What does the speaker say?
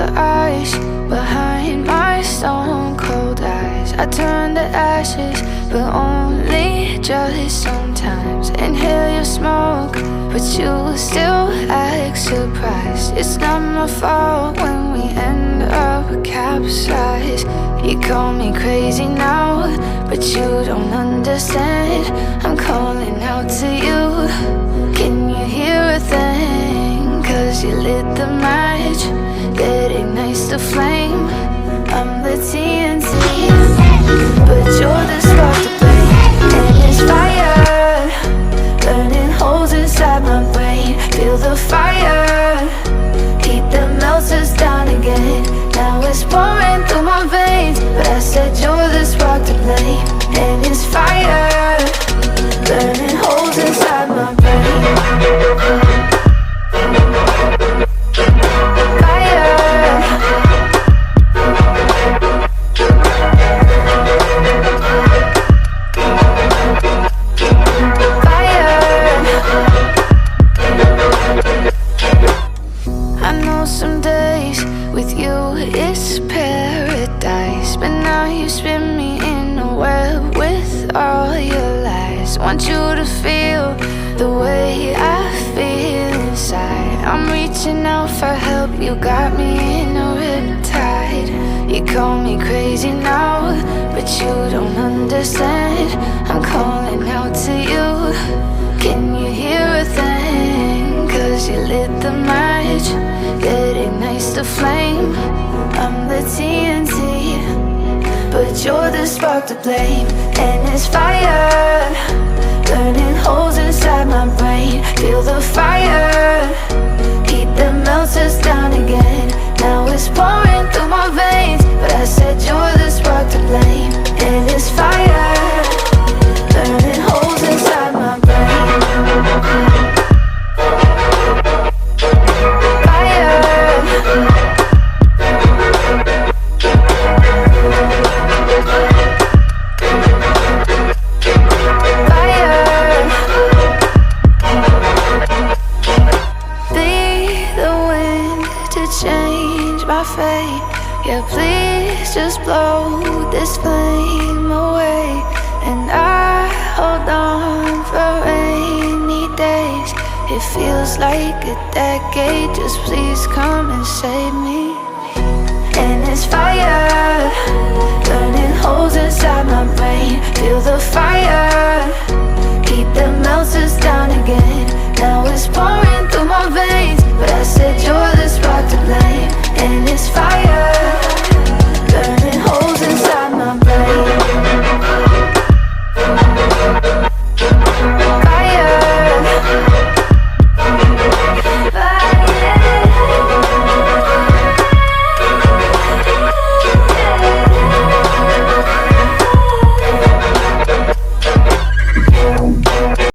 the ice behind my stone cold eyes. I turn to ashes, but only just sometimes. Inhale your smoke, but you still act surprised. It's not my fault when we end up capsized. You call me crazy now, but you don't understand. I'm calling out to you. Can you hear a thing? 'Cause you lit the match that ignites the flame. I'm the TNT, but you're the spark to blame. And it's fire, burning holes inside my brain. Feel the fire, heat that melts us down again. Now it's pouring through my veins, but I said you're the spark to blame. And it's fire, burning holes inside my brain. Some days with you it's paradise, but now you spin me in a web with all your lies. Want you to feel the way I feel inside. I'm reaching out for help, you got me in a riptide. You call me crazy now, but you don't understand. I'm calling out to you. Can you hear a thing? 'Cause you lit the match that ignites the flame. I'm the TNT, but you're the spark to blame. And it's fire, burning holes inside my brain. Feel the fire, heat that melts us down again. Now it's pouring through my veins, but I said you're the spark to blame. And it's fire, burning holes inside my brain. Yeah, please just blow this flame away. And I hold on for rainy days. It feels like a decade, just please come and save me. And it's fire, burning holes inside